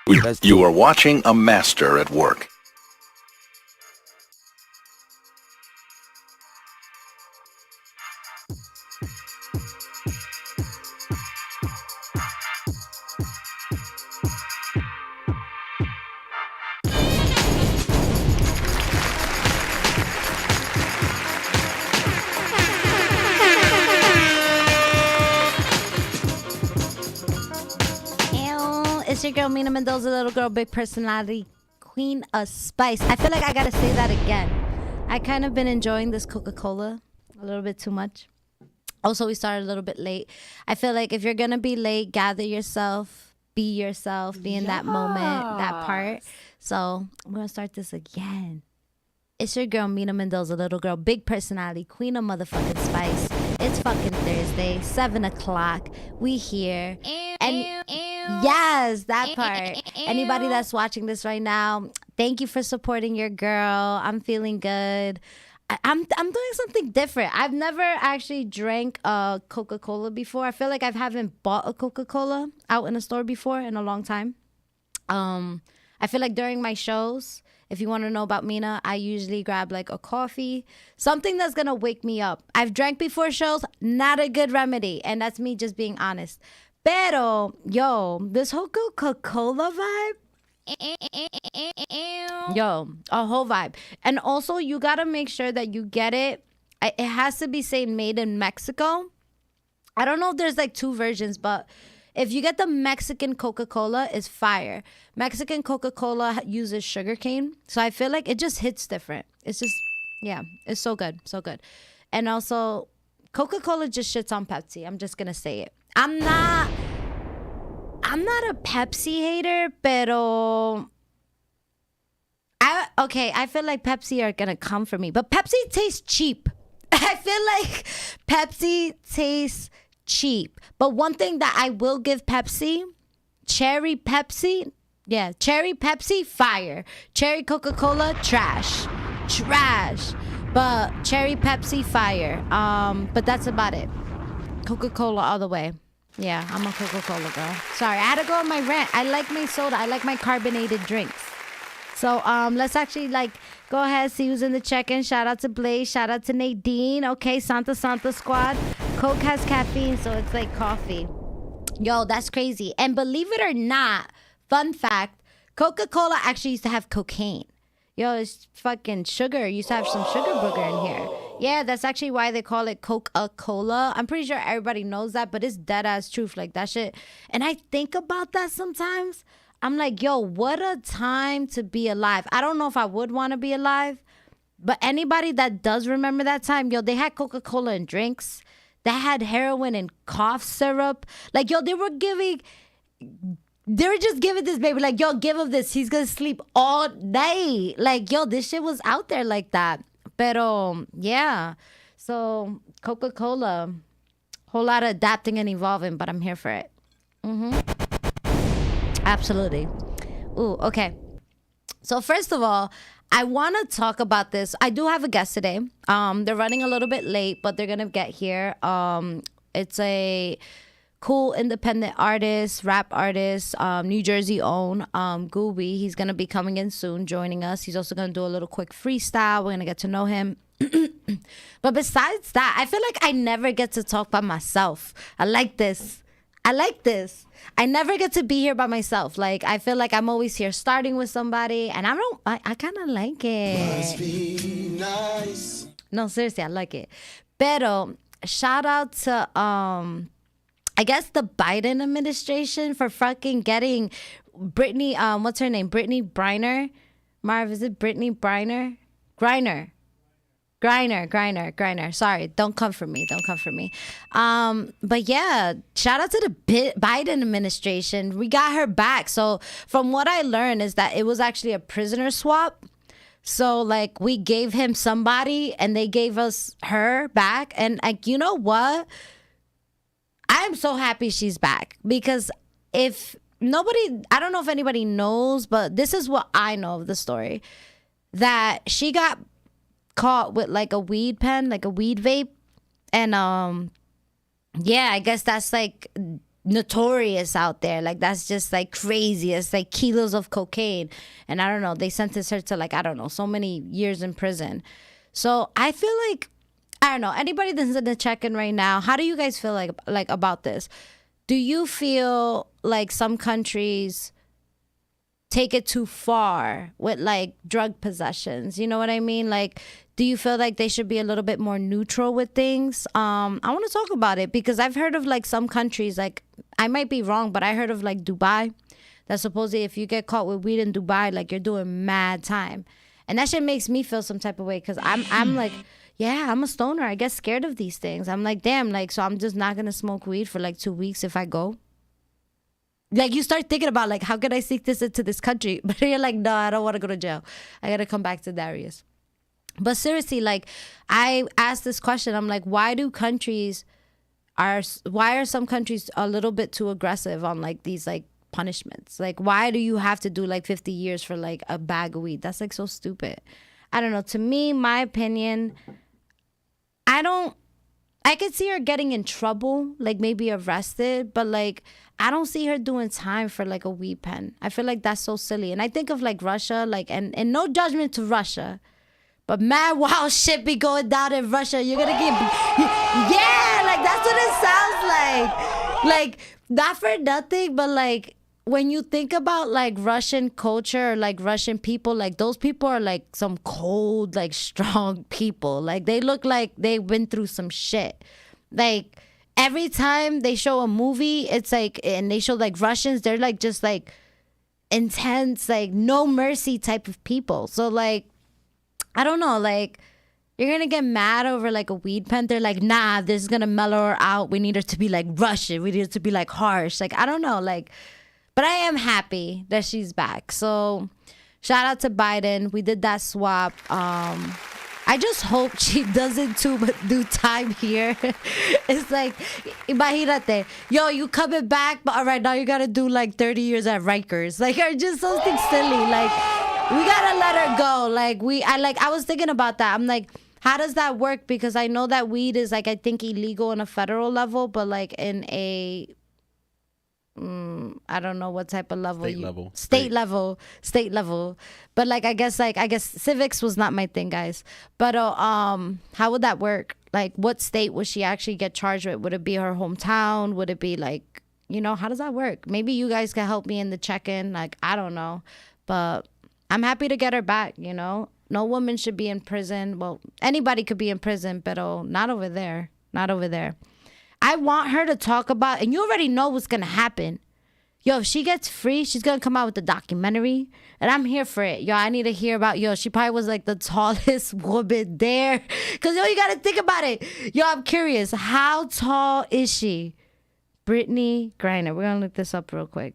You are watching a master at work. It's your girl, Mina Mendoza, little girl, big personality, queen of spice. I feel like I gotta say that again. I kind of been enjoying this Coca-Cola a little bit too much. Also, we started a little bit late. I feel like if you're gonna be late, gather yourself, be yourself, be in that moment, that part. So I'm gonna start this again. It's your girl, Mina Mendoza, little girl, big personality, queen of motherfucking spice. It's fucking Thursday, 7 o'clock. We here. And yes, that part. Anybody that's watching this right now, thank you for supporting your girl. I'm feeling good. I'm doing something different. I've never actually drank a Coca-Cola before. I feel like I haven't bought a Coca-Cola out in a store before in a long time. I feel like during my shows, if you want to know about Mina, I usually grab like a coffee, something that's going to wake me up. I've drank before shows, not a good remedy. And that's me just being honest. Pero, yo, this whole Coca-Cola vibe, yo, a whole vibe. And also, you got to make sure that you get it. It has to be, say, made in Mexico. I don't know if there's like two versions, but if you get the Mexican Coca-Cola, it's fire. Mexican Coca-Cola uses sugarcane. So I feel like it just hits different. It's just, yeah, it's so good. So good. And also, Coca-Cola just shits on Pepsi. I'm just going to say it. I'm not a Pepsi hater, pero I feel like Pepsi are going to come for me. But Pepsi tastes cheap. I feel like Pepsi tastes cheap. But one thing that I will give Pepsi, cherry Pepsi, fire. Cherry Coca-Cola, trash. But cherry Pepsi, fire. But that's about it. Coca-Cola all the way. Yeah, I'm a Coca-Cola girl. Sorry, I had to go on my rant. I like my soda. I like my carbonated drinks. So let's actually go ahead, see who's in the check-in. Shout out to Blaze. Shout out to Nadine. Okay, Santa Squad. Coke has caffeine, so it's like coffee. Yo, that's crazy. And believe it or not, fun fact, Coca-Cola actually used to have cocaine. Yo, it's fucking sugar. Used to have some sugar booger in here. Yeah, that's actually why they call it Coca-Cola. I'm pretty sure everybody knows that, but it's dead ass truth. Like that shit. And I think about that sometimes. I'm like, yo, what a time to be alive. I don't know if I would want to be alive, but anybody that does remember that time, yo, they had Coca-Cola and drinks. They had heroin and cough syrup. Like, yo, they were just giving this baby, like, yo, give him this. He's going to sleep all day. Like, yo, this shit was out there like that. Pero, yeah. So, Coca-Cola, whole lot of adapting and evolving, but I'm here for it. Absolutely. Ooh, okay. So, first of all, I want to talk about this. I do have a guest today. They're running a little bit late, but they're going to get here. It's a cool independent artist, rap artist, New Jersey own, Guuwee. He's going to be coming in soon, joining us. He's also going to do a little quick freestyle. We're going to get to know him. But besides that, I feel like I never get to talk by myself. I like this. I never get to be here by myself. Like, I feel like I'm always here starting with somebody, and I kind of like it. Must be nice. No, seriously, I like it. Pero shout out to I guess the Biden administration for fucking getting Brittany, what's her name? Brittany Griner. Marv, is it Brittany Griner? Griner. Sorry, don't come for me. But yeah, shout out to the Biden administration. We got her back. So from what I learned is that it was actually a prisoner swap. So like we gave him somebody and they gave us her back. And like, you know what? I'm so happy she's back because I don't know if anybody knows, but this is what I know of the story, that she got caught with like a weed pen, like a weed vape. And yeah, I guess that's like notorious out there. Like, that's just like crazy. It's like kilos of cocaine. And I don't know, they sentenced her to like, I don't know, so many years in prison. So I feel like, I don't know, anybody that's in the check-in right now, how do you guys feel like about this? Do you feel like some countries take it too far with like drug possessions? You know what I mean? Like, do you feel like they should be a little bit more neutral with things? I want to talk about it because I've heard of like some countries, like I might be wrong, but I heard of like Dubai, that supposedly if you get caught with weed in Dubai, like you're doing mad time. And that shit makes me feel some type of way because I'm like, yeah, I'm a stoner. I get scared of these things. I'm like, damn, like, so I'm just not going to smoke weed for like 2 weeks if I go. Like, you start thinking about, like, how can I sneak this into this country? But you're like, no, I don't want to go to jail. I got to come back to Darius. But seriously, like, I asked this question. I'm like, why are some countries a little bit too aggressive on, like, these, like, punishments? Like, why do you have to do, like, 50 years for, like, a bag of weed? That's, like, so stupid. I don't know. To me, my opinion, I could see her getting in trouble, like maybe arrested, but like I don't see her doing time for like a weed pen. I feel like that's so silly. And I think of like Russia, like, and no judgment to Russia, but mad wild shit be going down in Russia. You're gonna get, yeah, like that's what it sounds like. Like, not for nothing, but like when you think about like Russian culture or like Russian people, like those people are like some cold, like strong people. Like they look like they've been through some shit. Like every time they show a movie, it's like, and they show like Russians, they're like just like intense, like no mercy type of people. So like, I don't know, like you're gonna get mad over like a weed pen. They're like, nah, this is gonna mellow her out. We need her to be like Russian. We need her to be like harsh. Like, I don't know, like, but I am happy that she's back. So shout out to Biden. We did that swap. I just hope she doesn't do time here. It's like, imagínate, yo, you coming back, but all right, now you gotta do like 30 years at Rikers. Like, or just something silly. Like, we gotta let her go. Like, I was thinking about that. I'm like, how does that work? Because I know that weed is like, I think illegal on a federal level, but like in a I don't know what type of level. State level. But like, I guess civics was not my thing, guys. But how would that work? Like, what state would she actually get charged with? Would it be her hometown? Would it be like, you know, how does that work? Maybe you guys can help me in the check-in. Like, I don't know. But I'm happy to get her back, you know. No woman should be in prison. Well, anybody could be in prison, but not over there. Not over there. I want her to talk about, and you already know what's going to happen. Yo, if she gets free, she's going to come out with a documentary, and I'm here for it. Yo, I need to hear about, she probably was like the tallest woman there. Because, you got to think about it. Yo, I'm curious. How tall is she? Brittany Griner. We're going to look this up real quick.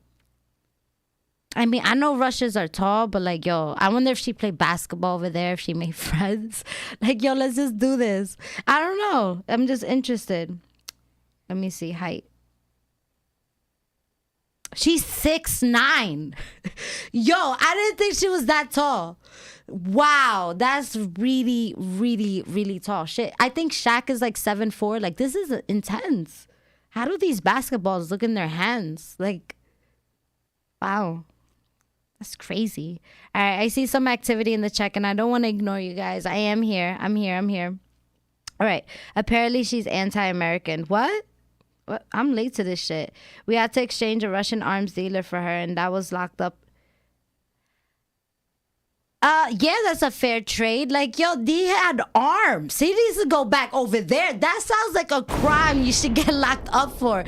I mean, I know Russians are tall, but like, yo, I wonder if she played basketball over there, if she made friends. Like, yo, let's just do this. I don't know. I'm just interested. Let me see height. She's 6'9". Yo, I didn't think she was that tall. Wow, that's really, really, really tall. Shit, I think Shaq is like 7'4". Like, this is intense. How do these basketballs look in their hands? Like, wow. That's crazy. All right, I see some activity in the check, and I don't want to ignore you guys. I am here. I'm here. All right. Apparently, she's anti-American. What? I'm late to this shit. We had to exchange a Russian arms dealer for her, and that was locked up. Yeah, that's a fair trade. Like, yo, he had arms. He needs to go back over there. That sounds like a crime you should get locked up for.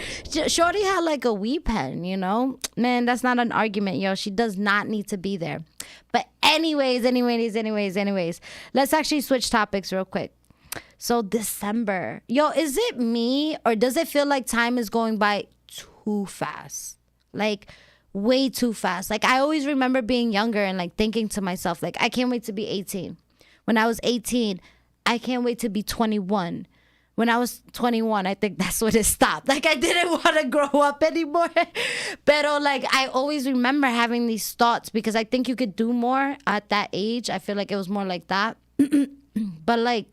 Shorty had like a weed pen, you know? Man, that's not an argument, yo. She does not need to be there. But anyways, let's actually switch topics real quick. So December. Yo, is it me or does it feel like time is going by too fast? Like, way too fast. Like, I always remember being younger and like thinking to myself, like, I can't wait to be 18. When I was 18, I can't wait to be 21. When I was 21, I think that's when it stopped. Like, I didn't want to grow up anymore. But like, I always remember having these thoughts because I think you could do more at that age. I feel like it was more like that. But like,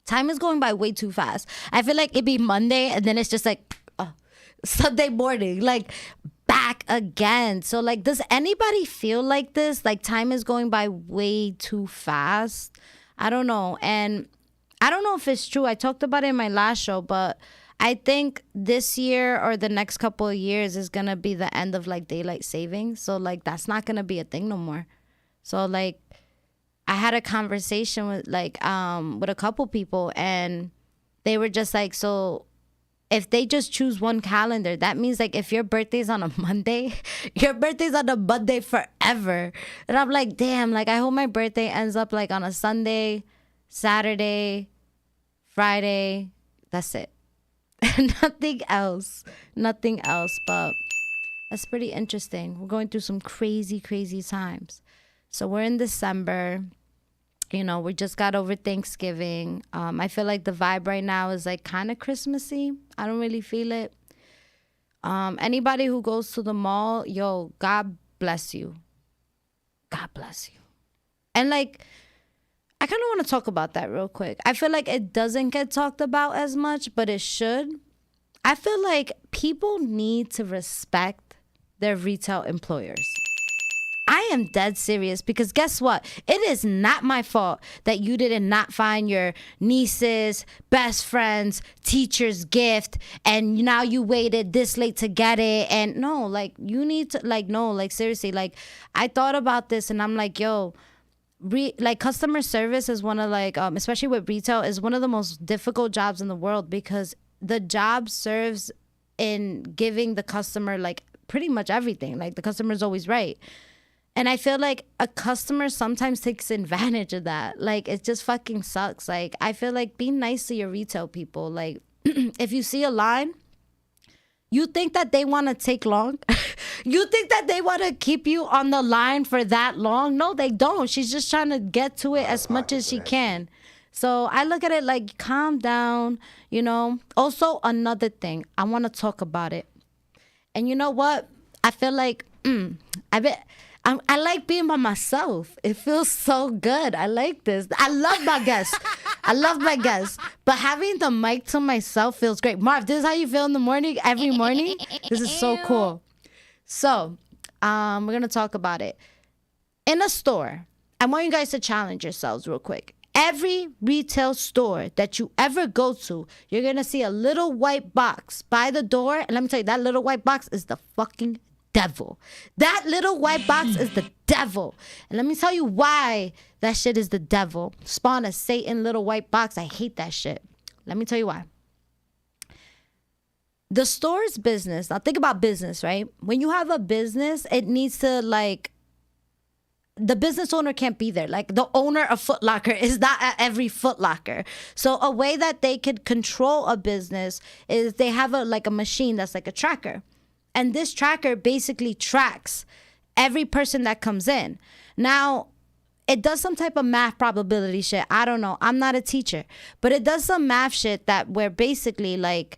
time is going by way too fast. I feel like it'd be Monday and then it's just like, Sunday morning, like back again. So like, does anybody feel like this? Like time is going by way too fast? I don't know. And I don't know if it's true. I talked about it in my last show, but I think this year or the next couple of years is going to be the end of like daylight savings. So like, that's not going to be a thing no more. So like, I had a conversation with like, with a couple people, and they were just like, so if they just choose one calendar, that means like if your birthday's on a Monday, your birthday's on a Monday forever. And I'm like, damn, like I hope my birthday ends up like on a Sunday, Saturday, Friday. That's it. Nothing else. Nothing else. But that's pretty interesting. We're going through some crazy, crazy times. So we're in December. You know, we just got over Thanksgiving. I feel like the vibe right now is like kind of Christmassy. I don't really feel it. Anybody who goes to the mall, yo, God bless you. God bless you. And like, I kind of want to talk about that real quick. I feel like it doesn't get talked about as much, but it should. I feel like people need to respect their retail employers. I am dead serious, because guess what? It is not my fault that you did not find your niece's best friend's teacher's gift and now you waited this late to get it. And no, like you need to like, no, like seriously, like I thought about this and I'm like, yo, like customer service is one of like, especially with retail, is one of the most difficult jobs in the world, because the job serves in giving the customer like pretty much everything. Like the customer is always right. And I feel like a customer sometimes takes advantage of that. Like, it just fucking sucks. Like, I feel like be nice to your retail people. Like, if you see a line, you think that they want to take long? You think that they want to keep you on the line for that long? No, they don't. She's just trying to get to it as much as she can. So I look at it like, calm down, you know. Also, another thing, I want to talk about it. And you know what? I feel like, I like being by myself. It feels so good. I like this. I love my guests. I love my guests. But having the mic to myself feels great. Marv, this is how you feel in the morning, every morning? This is so cool. So, we're going to talk about it. In a store, I want you guys to challenge yourselves real quick. Every retail store that you ever go to, you're going to see a little white box by the door. And let me tell you, that little white box is the fucking devil. That little white box is the devil. And let me tell you why that shit is the devil. Spawn a Satan little white box. I hate that shit. Let me tell you why. The store's business. Now think about business, right? When you have a business, it needs to like, the business owner can't be there. Like the owner of Foot Locker is not at every Foot Locker. So a way that they could control a business is they have a machine that's like a tracker. And this tracker basically tracks every person that comes in. Now, it does some type of math probability shit. I don't know. I'm not a teacher. But it does some math shit that where basically like,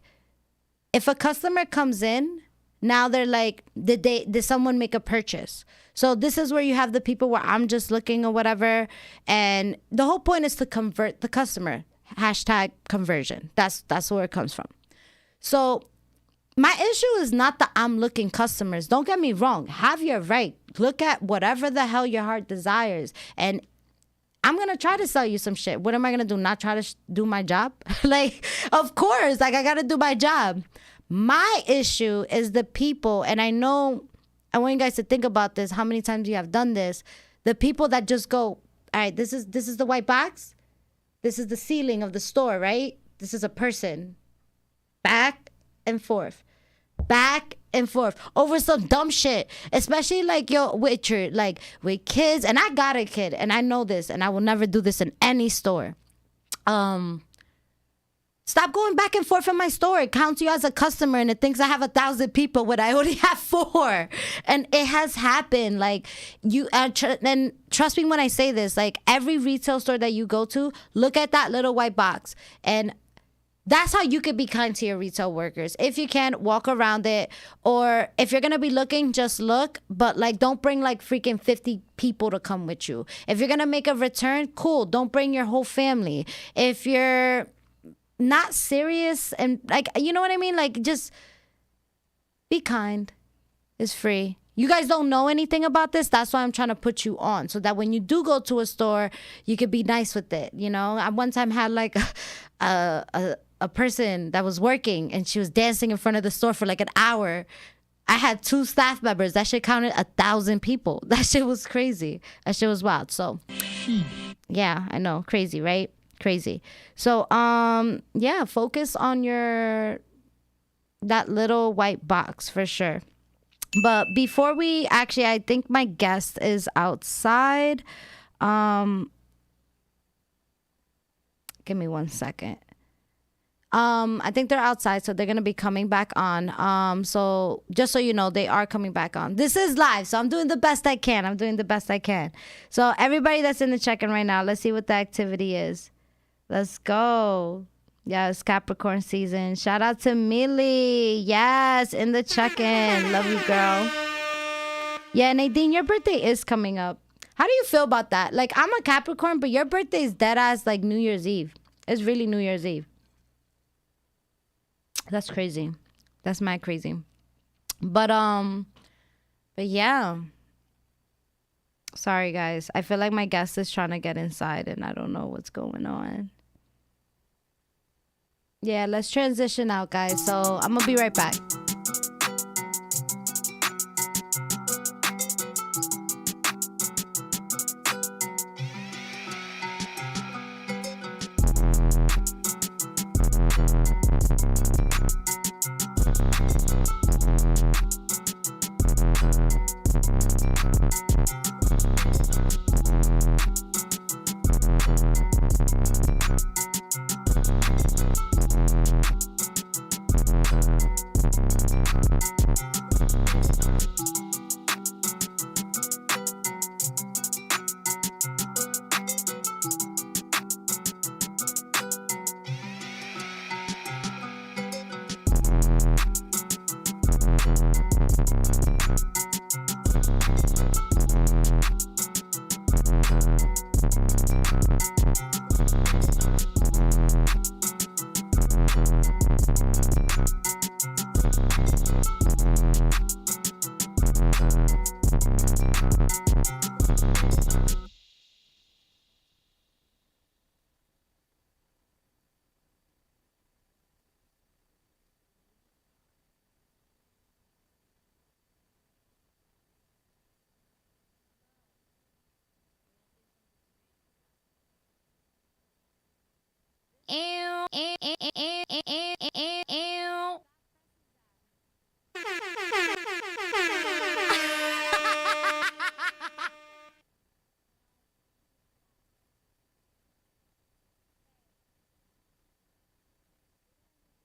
if a customer comes in, now they're like, did someone make a purchase? So this is where you have the people where I'm just looking or whatever. And the whole point is to convert the customer. Hashtag conversion. That's where it comes from. So my issue is not that I'm looking customers. Don't get me wrong. Have your right. Look at whatever the hell your heart desires. And I'm going to try to sell you some shit. What am I going to do? Not try to do my job? Like, of course, like I got to do my job. My issue is the people. And I know, I want you guys to think about this. How many times you have done this? The people that just go, all right, this is the white box. This is the ceiling of the store, right? This is a person. Back and forth. Back and forth over some dumb shit, especially like with kids. And I got a kid and I know this and I will never do this in any store. Stop going back and forth in my store. It counts you as a customer and it thinks I have 1,000 people when I only have 4. And it has happened. Like and trust me when I say this, like every retail store that you go to, look at that little white box. And that's how you could be kind to your retail workers. If you can, walk around it. Or if you're going to be looking, just look. But like, don't bring like freaking 50 people to come with you. If you're going to make a return, cool. Don't bring your whole family. If you're not serious and like, you know what I mean? Like just Be kind. It's free. You guys don't know anything about this. That's why I'm trying to put you on, so that when you do go to a store, you could be nice with it. You know, I one time had like a person that was working, and she was dancing in front of the store for like an hour. I had 2 staff members. That shit counted 1,000 people. That shit was crazy. That shit was wild. So, yeah, I know, crazy, right? Crazy. So, yeah, focus on that little white box for sure. But before we actually, I think my guest is outside. Give me 1 second. I think they're outside, so they're gonna be coming back on. So just so you know, they are coming back on. This is live, so I'm doing the best I can. So everybody that's in the check-in right now, let's see what the activity is. Let's go. Yes, Capricorn season. Shout out to Millie. Yes, in the check-in. Love you, girl. Yeah, Nadine, your birthday is coming up. How do you feel about that? Like, I'm a Capricorn, but your birthday is dead ass like New Year's Eve. It's really New Year's Eve. That's crazy. That's mad crazy. But yeah. Sorry, guys. I feel like my guest is trying to get inside, and I don't know what's going on. Yeah, let's transition out, guys. So I'm gonna be right back.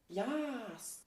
Yes.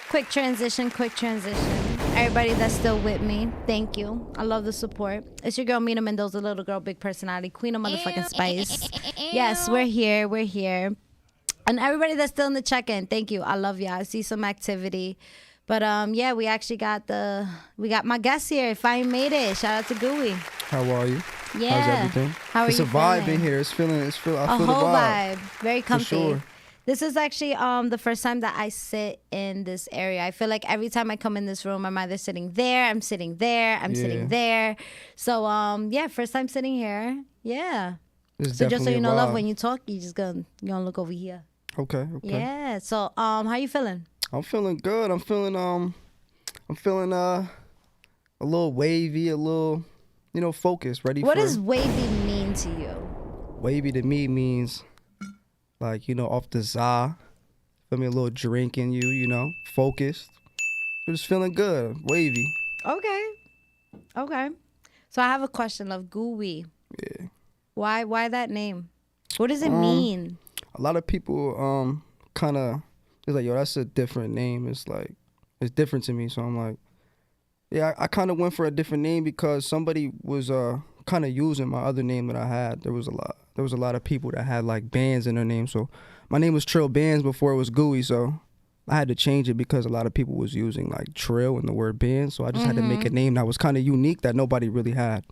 Quick transition. Everybody that's still with me, thank you. I love the support. It's your girl, Mina Mendoza, little girl, big personality, queen of motherfucking spice. Yes, we're here. And everybody that's still in the check-in, thank you. I love y'all. I see some activity. But yeah, we actually got my guest here. Finally made it. Shout out to Guuwee. How are you? Yeah. How's everything? How are it's you a vibe feeling? in here. I feel A the whole vibe. vibe. Very comfy. sure. This is actually the first time that I sit in this area. I feel like every time I come in this room, I'm either sitting there, I'm sitting there, I'm sitting there. So yeah, first time sitting here. Yeah. It's So just so definitely you a know, love, vibe. when you talk, you gonna look over here. Okay. Yeah. So how you feeling? I'm feeling good. I'm feeling a little wavy, a little focused, ready What for does wavy mean to you? wavy to me means like, off the za. Feel me, a little drink in you, focused. I'm just feeling good. Wavy. Okay. So I have a question, love. Guuwee. Yeah. Why that name? What does it mean? A lot of people kind of it's like, yo, that's a different name. It's like it's different to me. So I'm like, yeah, I kind of went for a different name because somebody was kind of using my other name that I had. There was a lot of people that had like bands in their name. So my name was Trill Bands before it was Guuwee. So I had to change it because a lot of people was using like Trill and the word band. So I just had to make a name that was kind of unique that nobody really had.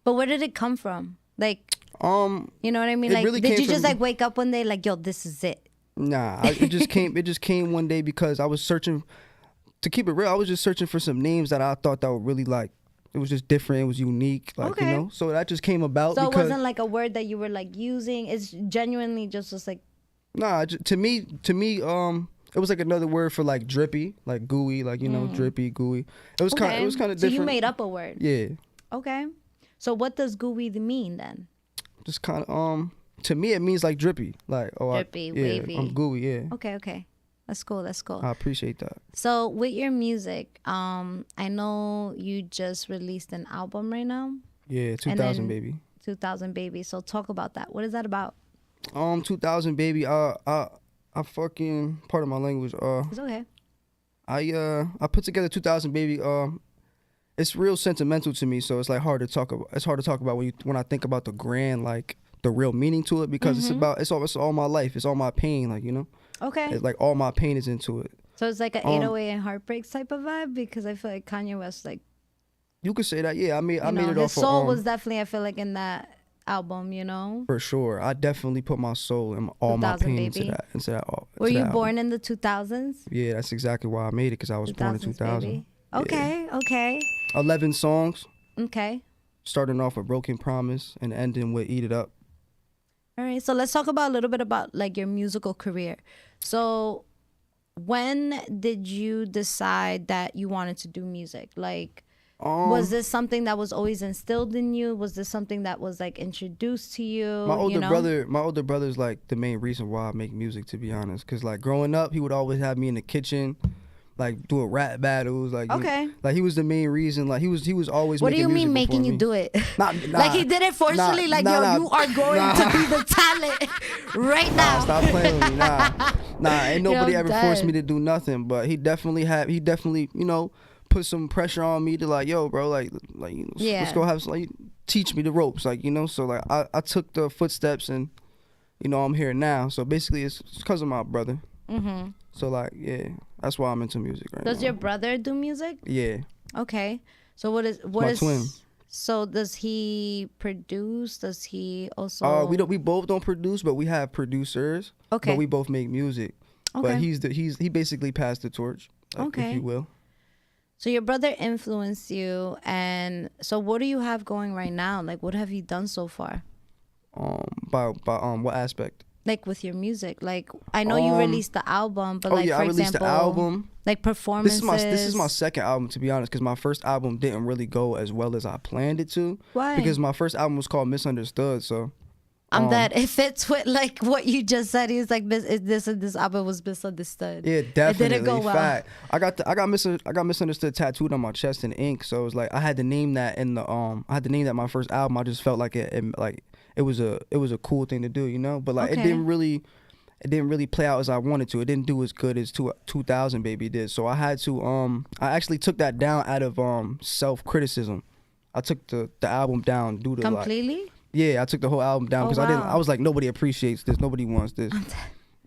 But where did it come from? Like, you know what I mean? it Like, really did came you just from- like wake up one day like, yo, this is it? Nah, it just came. It just came one day because I was searching. To keep it real, I was just searching for some names that I thought that were really like. It was just different. It was unique, like Okay. So that just came about. So it because, wasn't like a word that you were like using. It's genuinely just like. Nah, to me, it was like another word for like drippy, like gooey, like drippy, gooey. It was kind. It was kind of So different. you made up a word. Yeah. Okay. So what does Guuwee mean then? Just kind of To me, it means like drippy, like Drippy, wavy. I'm gooey. Yeah. Okay. That's cool. I appreciate that. So with your music, I know you just released an album right now. Yeah, 2000 baby. 2000 baby. So talk about that. What is that about? 2000 baby. I fucking, pardon my language. It's okay. I put together 2000 baby. It's real sentimental to me, so it's like hard to talk about. It's hard to talk about when I think about the grand, like the real meaning to it, because it's all my life. It's all my pain, like Okay. It's like all my pain is into it. So it's like an 808 and Heartbreaks type of vibe, because I feel like Kanye West, like, You could say that. Yeah, I made it his off soul of, was definitely, I feel like, in that album, for sure. I definitely put my soul and all my 2000 pain baby. into that. Were you album. born in the 2000s? Yeah, that's exactly why I made it, because I was born in 2000. baby. Yeah. Okay. 11 songs, Okay. starting off with Broken Promise and ending with Eat It Up. All right. So let's talk about a little bit about like your musical career. So when did you decide that you wanted to do music? Like, was this something that was always instilled in you? Was this something that was like introduced to you? My older brother's like the main reason why I make music, to be honest. Cause like growing up, he would always have me in the kitchen, like doing rap battles. Like Okay. Like he was the main reason. Like he was always. What do making you mean music making before you me. do it? Nah, Like he did it forcefully. You are going to be the talent right now. Stop playing with me. Ain't nobody Yo, ever forced me to do nothing. But he definitely put some pressure on me to like, yo, bro, let's go have some, like, teach me the ropes, like, So like I took the footsteps and, I'm here now. So basically it's because of my brother. Mm-hmm. So like, yeah, that's why I'm into music right now. Does your brother do music? Yeah. Okay. So what is twin. So does he produce? Does he also? We both don't produce, but we have producers. Okay. But we both make music. Okay. But he basically passed the torch, Okay. if you will. So your brother influenced you, and so what do you have going right now? Like, what have you done so far? By what aspect? like with your music? Like I know you released the album, but like for I released example, the album. like performances. This is my second album, to be honest, because my first album didn't really go as well as I planned it to. Why? Because my first album was called Misunderstood, so. I'm that it fits with like what you just said. He's like this album was misunderstood. Yeah, definitely. It didn't go well. Fact. I got misunderstood tattooed on my chest in ink, so it was like I had to name that in the I had to name that my first album. I just felt like it was a cool thing to do, you know. But like it didn't really play out as I wanted to. It didn't do as good as 2000 Baby did. So I had to I actually took that down out of self-criticism. I took the album down due to completely. Like, yeah, I took the whole album down because I was like, nobody appreciates this, nobody wants this,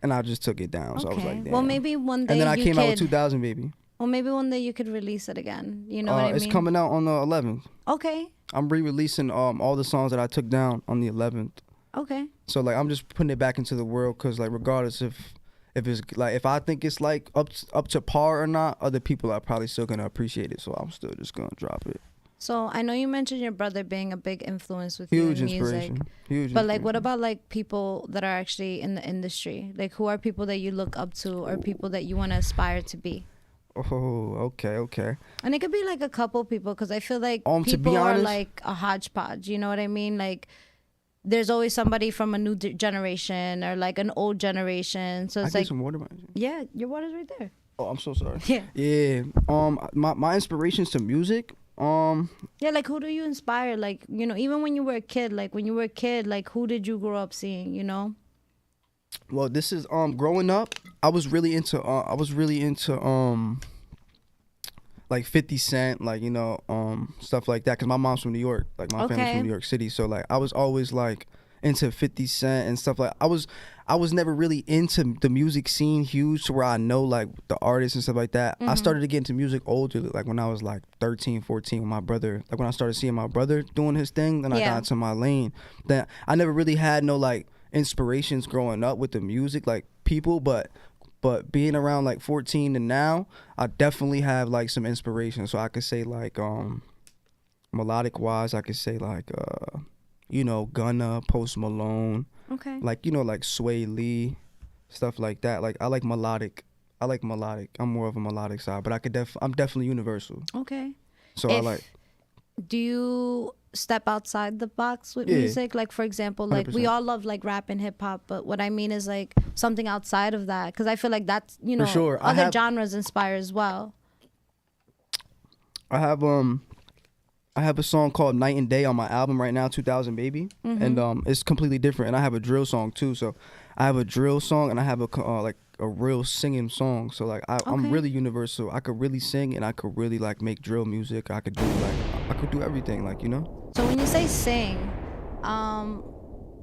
and I just took it down. So I was like, damn. Well, maybe one day. And then I came out with 2000 Baby. Well, maybe one day you could release it again. You know what I mean? It's coming out on the 11th. Okay. I'm re-releasing all the songs that I took down on the 11th. Okay. So like I'm just putting it back into the world because like regardless if it's like if I think it's like up to par or not, other people are probably still gonna appreciate it. So I'm still just gonna drop it. So I know you mentioned your brother being a big influence with Huge your music. Inspiration. Huge. But like, what about like people that are actually in the industry? Like, who are people that you look up to, or people that you want to aspire to be? Oh, okay. And it could be like a couple people, because I feel like to be people are honest, like a hodgepodge. You know what I mean? Like, there's always somebody from a new generation or like an old generation. So it's I like, get some water. Yeah, your water's right there. Oh, I'm so sorry. Yeah. Yeah. My inspirations to music. Yeah, like who do you inspire? Like, you know, even when you were a kid, like who did you grow up seeing, you know? Well, this is growing up, I was really into like 50 Cent, like, you know, stuff like that, cuz my mom's from New York, like my family's from New York City, so like I was always like into 50 Cent and stuff. Like I was never really into the music scene huge to where I know like the artists and stuff like that. I started to get into music older, like when I was like 13, 14 with my brother. Like when I started seeing my brother doing his thing, then I got into my lane. Then I never really had no like inspirations growing up with the music, like people, but being around like 14 to now, I definitely have like some inspiration. So I could say like melodic wise, I could say like you know, Gunna, Post Malone. Okay. Like, you know, like Sway Lee, stuff like that. Like I like melodic. I'm more of a melodic side, but I'm definitely universal. Okay. So I like. Do you step outside the box with music? Like, for example, like 100%. we all love like rap and hip hop, but what I mean is like something outside of that, because I feel like that's, you know, For sure. other genres inspire as well. I have a song called Night and Day on my album right now, 2000 Baby, and it's completely different. And I have a drill song too. So I have a drill song and I have a real singing song. So like I'm really universal. I could really sing and I could really like make drill music. I could do everything, like, you know. So when you say sing,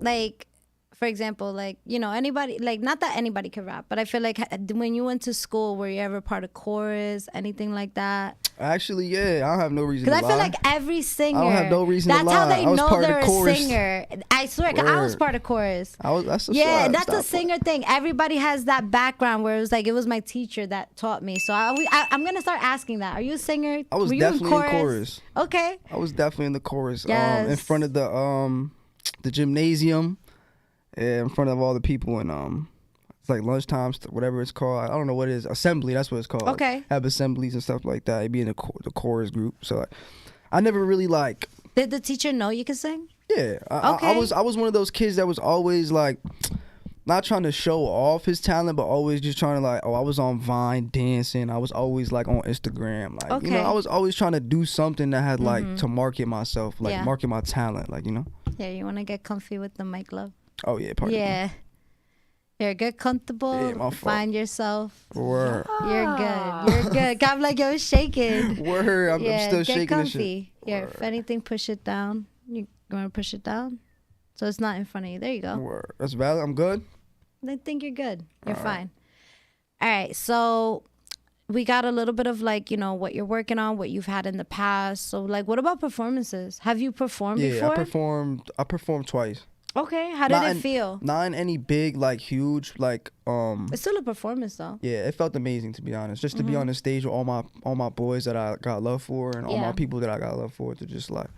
like, for example, like, you know, anybody, like, not that anybody can rap, but I feel like when you went to school, were you ever part of chorus, anything like that? Actually, yeah, I don't have no reason to lie. Because I feel like every singer, I don't have no reason to lie. that's how they I was know part of they're the chorus. a singer. I swear, 'cause I was Word. part of chorus. That's a Yeah, slap. that's a Stop. singer thing. Everybody has that background where it was like, it was my teacher that taught me. So I'm going to start asking that. Are you a singer? I was Were you definitely in chorus. Okay. I was definitely in the chorus. Yes. In front of the gymnasium, in front of all the people, and it's like lunchtime, whatever it's called. I don't know what it is. Assembly, that's what it's called. Okay. Have assemblies and stuff like that. It'd be in the chorus group. So like, I never really like. Did the teacher know you could sing? Yeah. Okay. I was one of those kids that was always like, not trying to show off his talent, but always just trying to like, I was on Vine dancing. I was always like on Instagram. Like, you know, I was always trying to do something that had like to market myself, like market my talent, like, you know. Yeah, you want to get comfy with the mic, love? Oh yeah, pardon me. Yeah. You're get comfortable. Yeah, my fault. Find yourself. Word. You're good. You're good. I'm like, yo, shaking. Word. I'm still get shaking this shit. comfy. Here, if anything, push it down. You want to push it down? So it's not in front of you. There you go. Word. That's valid. I'm good. I think you're good. You're fine. All right. So we got a little bit of like, you know, what you're working on, what you've had in the past. So like, what about performances? Have you performed before? I performed twice. Okay. How did it feel? Not in any big, like huge, like It's still a performance though. Yeah, it felt amazing, to be honest. Just to be on the stage with all my boys that I got love for, and all my people that I got love for, to just like,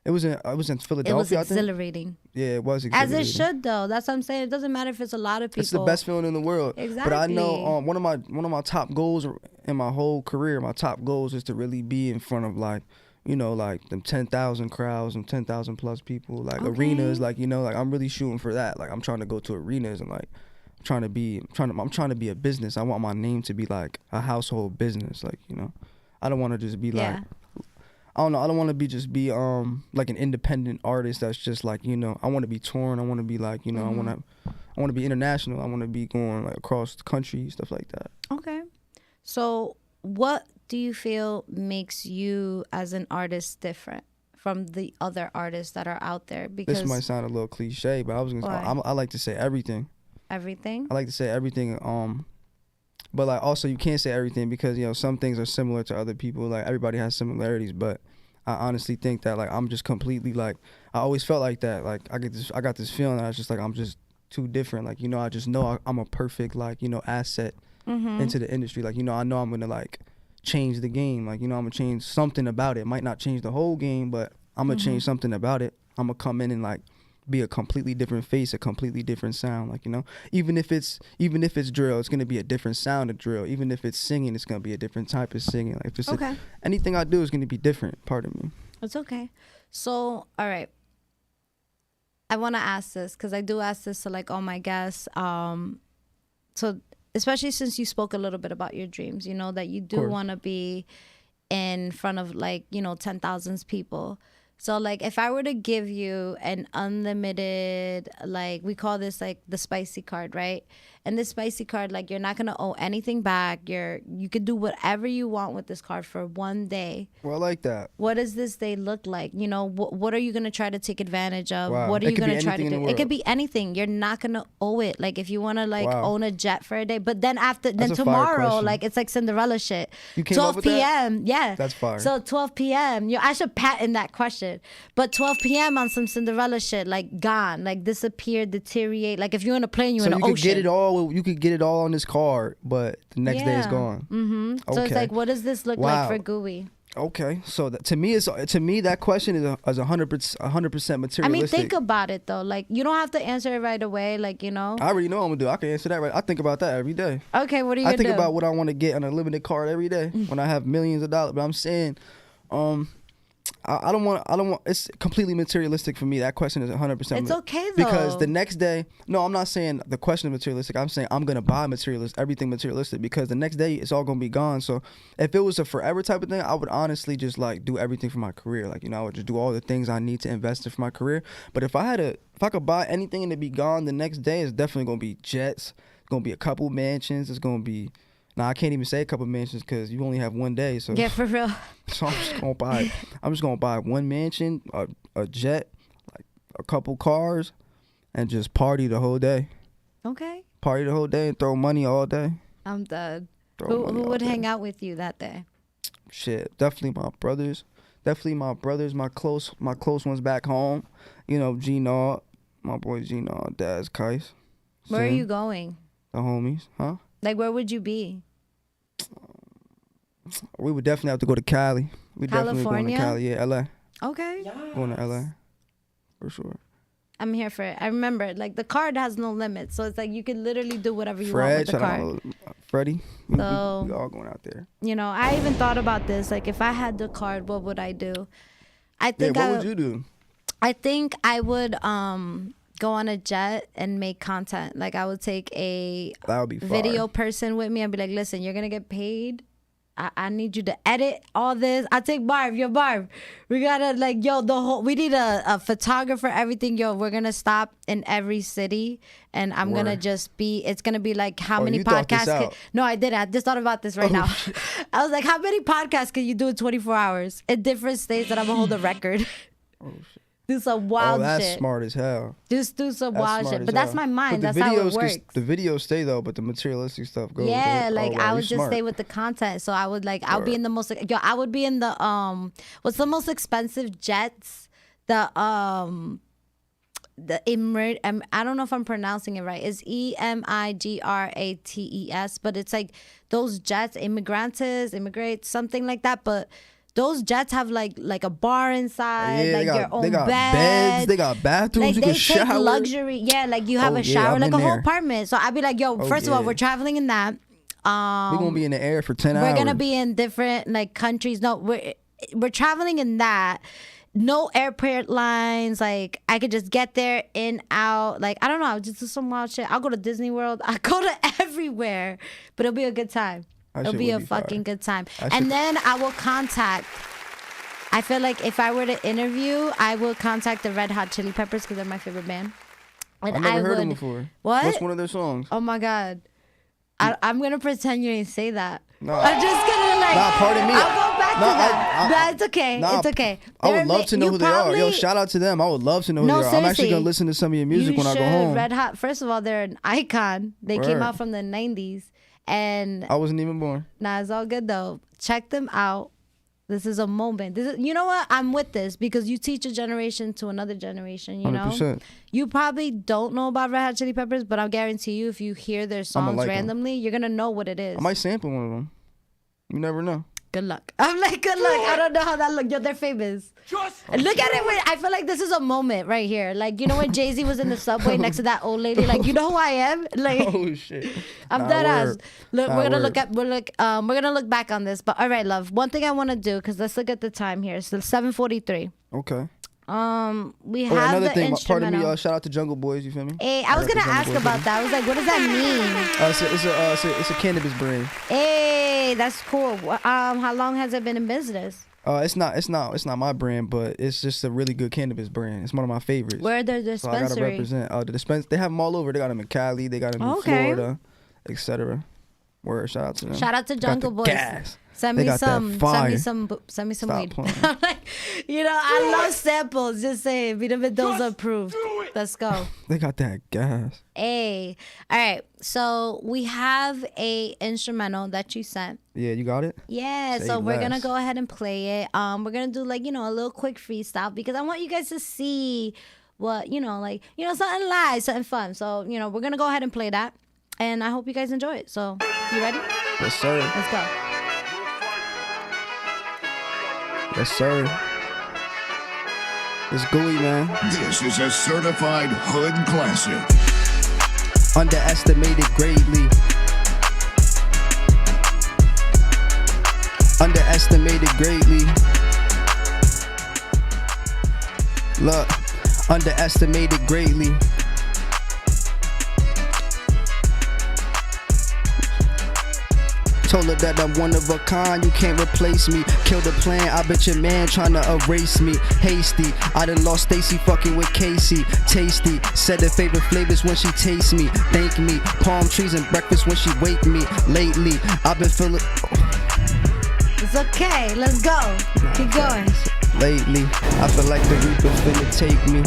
It was in It Philadelphia. was I think. exhilarating. Yeah, it was As exhilarating. it should, though. That's what I'm saying. It doesn't matter if it's a lot of people. It's the best feeling in the world. Exactly. But I know one of my top goals in my whole career, my top goals is to really be in front of like, you know, like them 10,000 crowds and 10,000 plus people, like arenas, like, you know, like I'm really shooting for that. Like I'm trying to go to arenas and like I'm trying to be a business. I want my name to be like a household business, like, you know. I don't want to just be like I don't know. I don't want to be like an independent artist that's just like, you know, I want to be touring. I want to be like, you know, I want to be international. I want to be going like across the country, stuff like that. Okay. So what do you feel makes you as an artist different from the other artists that are out there? Because this might sound a little cliche, but I like to say everything. Everything? I like to say everything. But like also you can't say everything because, you know, some things are similar to other people. Like everybody has similarities, but I honestly think that like I'm just completely like I always felt like that. Like I got this feeling that I was just like I'm just too different. Like, you know, I just know I'm a perfect like, you know, asset into the industry. Like, you know I'm gonna like change the game. Like, you know, I'm gonna change something about it. Might not change the whole game, but I'm gonna change something about it. I'm gonna come in and like be a completely different face, a completely different sound. Like, you know, even if it's drill, it's gonna be a different sound of drill. Even if it's singing, it's gonna be a different type of singing. Like just anything I do is gonna be different. Pardon me. It's okay. So, all right. I want to ask this because I do ask this to like all my guests. So especially since you spoke a little bit about your dreams, you know, that you do want to be in front of like, you know, 10,000 people. So like if I were to give you an unlimited, like we call this like the spicy card, right? And this spicy card, like you're not going to owe anything back. You could do whatever you want with this card for one day. Well, I like that. What does this day look like? You know, what are you going to try to take advantage of? Wow. What are you going to try to do? It It could be anything. You're not going to owe it. Like if you want to like own a jet for a day, but then tomorrow, like it's like Cinderella shit. You came 12 up with p.m. That? Yeah. That's fire. So 12 p.m. I should patent that question. But 12 p.m. on some Cinderella shit, like gone, like disappear, deteriorate. Like if you're in a plane, you're in the ocean. So you could get it all on this card, but the next day is gone. Okay. So it's like, what does this look like for Guuwee? Okay, so to me that question is 100% materialistic. I mean, think about it though. Like you don't have to answer it right away. Like, you know. I already know what I'm gonna do. I can answer that right. I think about that every day. Okay, what are you gonna do? I think about what I want to get on a limited card every day when I have millions of dollars. But I'm saying, I don't want. It's completely materialistic for me. That question is 100%. It's okay though. Because the next day, no, I'm not saying the question is materialistic. I'm saying I'm gonna buy everything materialistic because the next day it's all gonna be gone. So if it was a forever type of thing, I would honestly just like do everything for my career. Like, you know, I would just do all the things I need to invest in for my career. But if I could buy anything and it be gone the next day, it's definitely gonna be jets. It's gonna be a couple mansions. It's gonna be. Nah, I can't even say a couple mansions because you only have one day. So yeah, for real. So I'm just gonna buy one mansion, a jet, like a couple cars, and just party the whole day. Okay. Party the whole day and throw money all day. I'm done. Who would hang out with you that day? Shit, definitely my brothers. My close ones back home. You know, G-Nod, my boy G-Nod, Daz, Kais. Where are you going? The homies, huh? Like, where would you be? We would definitely have to go to Cali. California? Definitely going to Cali, yeah, LA. Okay. Yes. Going to LA, for sure. I'm here for it. I remember, like, the card has no limit. So it's like you can literally do whatever you want with the card. Freddie, we So, all going out there. You know, I even thought about this. Like, if I had the card, what would I do? What would you do? I think I would go on a jet and make content. Like, I would take a video person with me and be like, listen, you're going to get paid. I need you to edit all this. I take Barb. Yo, Barb. We gotta like, yo, we need a photographer, everything. Yo, we're gonna stop in every city and I'm gonna just it's gonna be like how many podcasts no, I didn't. I just thought about this right now. I was like, how many podcasts can you do in 24 hours in different states that I'm gonna hold a record? Oh shit. Do some wild shit. That's smart as hell. Just do some wild shit. But that's my mind. That's how it works. The videos stay though, but the materialistic stuff goes. Yeah, like I would just stay with the content. So I would I would be in the most. I would be in the what's the most expensive jets? The I don't know if I'm pronouncing it right. It's EMIGRATES, but it's like those jets, immigrants, something like that. But those jets have like a bar inside, Yeah, like your own they got bed. beds, they got bathrooms, Like you they can take shower. luxury. Yeah, like you have Oh, a yeah, shower, I've like a been whole there. apartment. So I'd be like, yo, Oh, first of all, yeah. we're traveling in that. We're gonna be in the air for 10 hours. We're gonna be in different like countries. No, we're traveling in that. No airport lines. Like I could just get there, in, out. Like I don't know. I'll just do some wild shit. I'll go to Disney World. I'll go to everywhere. But it'll be a good time. That It'll shit be a would be fire. fucking good time. That And shit- then I will contact. I feel like if I were to interview, I will contact the Red Hot Chili Peppers because they're my favorite band. And I've never heard would, them before. What? What's one of their songs? Oh my god. I'm gonna pretend you didn't say that. No. I'm just gonna like. Nah, pardon me. I'll go back Nah, to that. But it's okay. Nah, it's okay. I would They're love to know you who they are. Yo, probably- shout out to them. I would love to know who No, they are. I'm actually seriously. gonna listen to some of your music You when I go should. home. Red Hot. First of all, they're an icon. They came Word. out from the '90s, and I wasn't even born. nah, it's all good though. Check them out. This is a moment. You know what? I'm with this because you teach a generation to another generation. You know, 100%. you probably don't know about Red Hot Chili Peppers, but I'll guarantee you, if you hear their songs like 'em. randomly, you're gonna know what it is. I might sample one of them. You never know. Good luck. I'm like, good luck. I don't know how that look. Yo, they're famous. And look at it. I feel like this is a moment right here. Like, you know when Jay-Z was in the subway next to that old lady? Like, you know who I am? Like, Oh shit. I'm Nah, dead ass. word. Look, Nah, we're gonna word. look at we're gonna look back on this. But all right, love. One thing I want to do, because let's look at the time here. It's 7:43. Okay. We Oh, have another the thing. Pardon instrumental. me. Shout out to Jungle Boys. You feel me? Hey, I was Shout out gonna to ask Jungle Boys, about that. I was like, what does that mean? It's a cannabis brand. Hey, that's cool. How long has it been in business? It's not my brand, but it's just a really good cannabis brand. It's one of my favorites. Where are their So I gotta dispensary? represent. They have them all over. They got them in Cali. They got them in Okay. Florida, etc. Word. Shout out to them. Shout out to Got the Jungle Boys. Gas. Send They me got that some. fire. Send me some Stop weed. playing. I'm like, you know, I love samples. Just saying, Mina Mendoza approved. Let's go. They got that gas. Hey, all right. So we have a instrumental that you sent. Yeah, you got it. Yeah, Say so we're gonna less. go ahead and play it. We're gonna do like, you know, a little quick freestyle because I want you guys to see what, you know, like, you know, something live, something fun. So, you know, we're gonna go ahead and play that. And I hope you guys enjoy it. So, you ready? Yes, sir. Let's go. Yes, sir. It's Guuwee, man. This is a certified hood classic. Underestimated greatly. Underestimated greatly. Look, underestimated greatly. Told her that I'm one of a kind, you can't replace me. Kill the plan, I bet your man tryna erase me. Hasty, I done lost Stacy fucking with Casey. Tasty, said her favorite flavors when she tastes me. Thank me, palm trees and breakfast when she wake me. Lately, I've been feeling. It's okay. Let's go. Keep going. Lately, I feel like the Reaper's finna take me.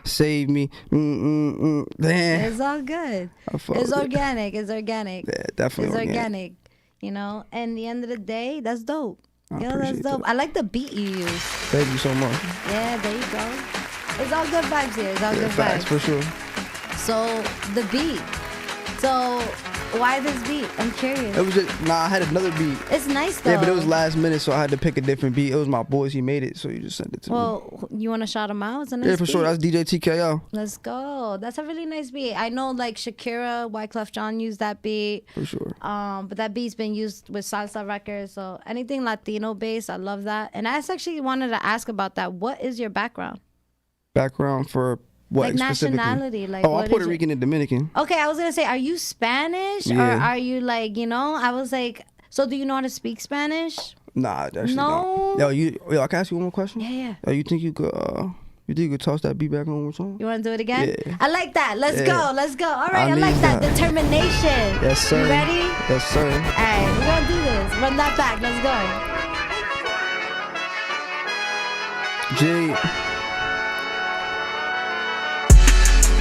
Save me. Damn. It's all good. I fuck It's with it. organic. It's organic. Yeah, definitely It's organic. organic. You know, and the end of the day, that's dope. I Yo, that's appreciate dope. that. I like the beat you use. Thank you so much. Yeah, there you go. It's all good vibes here. It's all Yeah, good facts vibes. for sure. So the beat. So why this beat? I'm curious. It was just I had another beat. It's nice though. Yeah, but it was last minute, so I had to pick a different beat. It was my boys. He made it, so you just sent it to me. Well, you want to shout him out? It's a nice Yeah, for sure. beat. That's DJ TKO. Let's go. That's a really nice beat. I know like Shakira, Wyclef Jean used that beat. For sure. But that beat's been used with salsa records. So anything Latino based, I love that. And I actually wanted to ask about that. What is your background? Background for what Like specifically? nationality, like, oh, what I'm Puerto is your- Rican and Dominican. Okay, I was gonna say, are you Spanish or Yeah. are you like, you know? I was like, so do you know how to speak Spanish? Nah, actually No? not. Yo, I can ask you one more question? Yeah, yeah. Yo, you think you could toss that beat back on one more time? You want to do it again? Yeah. I like that. Let's Yeah. go. Let's go. All right, I I like need that. that. Determination. Yes, sir. You ready? Yes, sir. All right, we're gonna do this. Run that back. Let's go. G.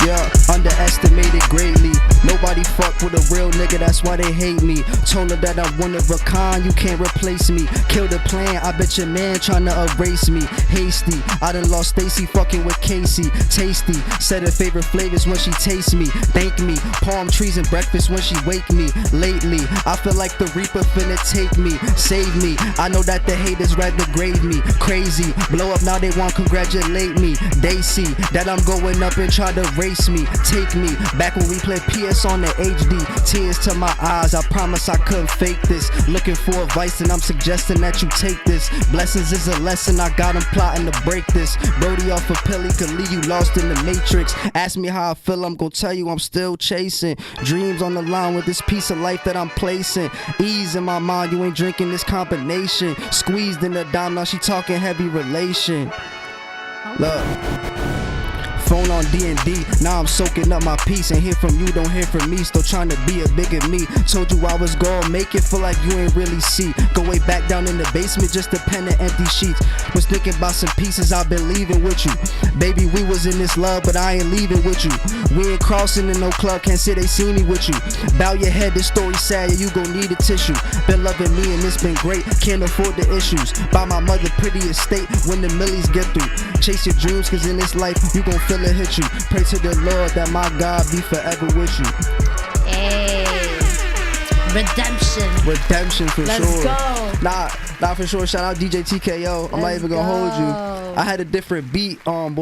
Yeah, underestimated greatly. Nobody fuck with a real nigga, that's why they hate me. Told her that I'm one of a kind, you can't replace me. Kill the plan, I bet your man tryna erase me. Hasty, I done lost Stacy fucking with Casey. Tasty, said her favorite flavors when she tastes me. Thank me, palm trees and breakfast when she wake me. Lately, I feel like the Reaper finna take me. Save me, I know that the haters rather grade me. Crazy, blow up now they want congratulate me. They see that I'm going up and try to race me. Take me back when we played PS on the HD. Tears to my eyes, I promise I couldn't fake this. Looking for advice and I'm suggesting that you take this. Blessings is a lesson, I got them plotting to break this. Brody off a pill, he could leave you lost in the matrix. Ask me how I feel, I'm gonna tell you I'm still chasing. Dreams on the line with this piece of life that I'm placing. Ease in my mind, you ain't drinking this combination. Squeezed in the dime, now she talking heavy relation. Look, phone on D&D, now I'm soaking up my peace. Ain't hear from you, don't hear from me. Still trying to be a bigger me. Told you I was gonna make it, feel like you ain't really see. Go way back down in the basement, just a pen and empty sheets. Was thinking about some pieces I've been leaving with you. Baby, we was in this love, but I ain't leaving with you. We ain't crossing in no club, can't say they see me with you. Bow your head, this story sad, yeah, you gon' need a tissue. Been loving me and it's been great, can't afford the issues. Buy my mother pretty estate when the millies get through. Chase your dreams, cause in this life, you gon' feel it hit you. Pray to the Lord that my God be forever with you. Hey, redemption For Let's sure. Go. Nah, for sure. Shout out DJ TKO. I'm not even gonna hold you. I had a different beat. When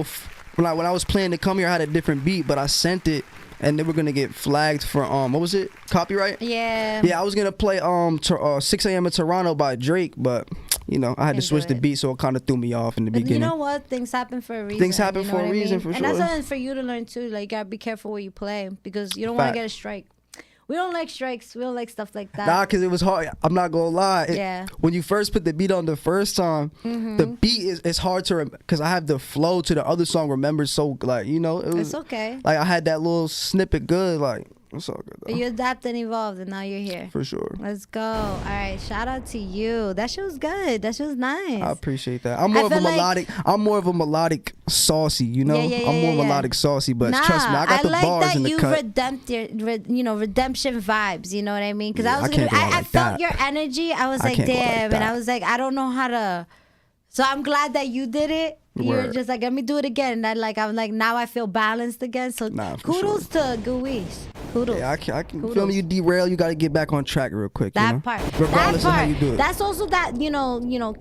I was planning to come here, I had a different beat, but I sent it, and they were gonna get flagged for what was it? Copyright? Yeah. Yeah, I was gonna play 6 a.m. in Toronto by Drake, but you know I had to switch the beat, so it kind of threw me off in the But beginning. you know what? Things happen for a reason. Things happen you know for a what I reason, mean? for And sure. that's something for you to learn too. Like, you gotta be careful what you play because you don't want to get a strike. We don't like strikes. We don't like stuff like that. Nah, cause it was hard. I'm not gonna lie. Yeah. When you first put the beat on the first time, the beat is hard to cause I have the flow to the other song remembered so like you know it was. It's okay. Like I had that little snippet good. Like it's all good. But you adapt and evolved, and now you're here. For sure. Let's go. All right, shout out to you. That shit was good. That shit was nice. I appreciate that. I'm more of a melodic. I'm more of a melodic saucy. You know. I'm more melodic saucy. But trust me, I got the like bars that in the cut. Redemption vibes. You know what I mean? Because Yeah, I felt your energy. I was like, damn, and I was like, I don't know how to. So I'm glad that you did it. You're just like, let me do it again. And I'm like, now I feel balanced again. So kudos to Guuwee. Kudos. Yeah, I can feel me. You derail, you got to get back on track real quick. That you know? part. Regardless of how you do it. That's also that,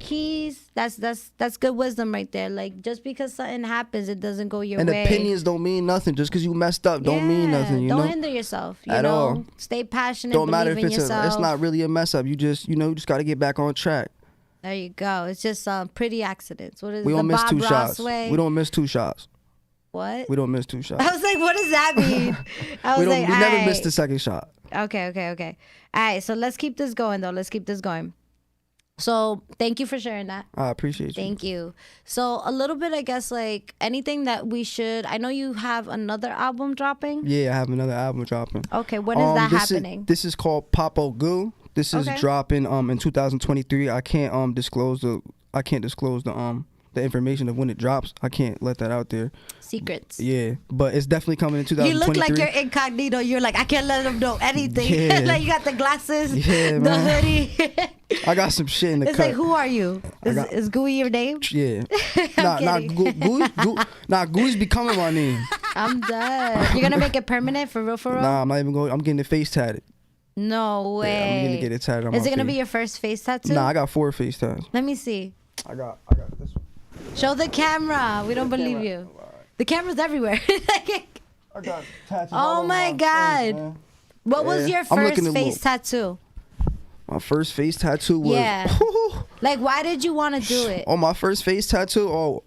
keys. That's good wisdom right there. Like, just because something happens, it doesn't go your way. And opinions don't mean nothing. Just because you messed up don't mean nothing, you know? Don't hinder yourself, At all. Stay passionate, Don't matter if believe in yourself. it's not really a mess up. You just got to get back on track. There you go. It's just pretty accidents. What is We the don't miss Bob 2 Ross shots. way? We don't miss 2 shots. What? We don't miss 2 shots. I was like, what does that mean? I was we like, never missed the second shot. Okay. All right, so let's keep this going, though. Let's keep this going. So thank you for sharing that. I appreciate you. Thank you. So a little bit, I guess, like anything that we should. I know you have another album dropping. Yeah, I have another album dropping. Okay, when is that happening? This is called Popo Goo. This is dropping in 2023. I can't disclose the information of when it drops. I can't let that out there. Secrets. Yeah, but it's definitely coming in 2023. You look like you're incognito. You're like, I can't let them know anything. Yeah. Like, you got the glasses, Yeah, the man. hoodie. I got some shit in the It's cut. like, who are you? Is Guuwee your name? Yeah. kidding. Guuwee's becoming my name. I'm done. You're gonna make it permanent for real, for real? Nah, I'm not even going. I'm getting the face tatted. No way. Yeah, I'm gonna get it tatted on Is my it gonna face. be your first face tattoo? Nah, I got 4 face tats. Let me see. I got this one. Show the camera. We don't believe you. The camera's everywhere. I got tattoos. Oh my God. Face, man. What was your I'm looking first to face look. tattoo? My first face tattoo was Like, why did you want to do it? on my first face tattoo. All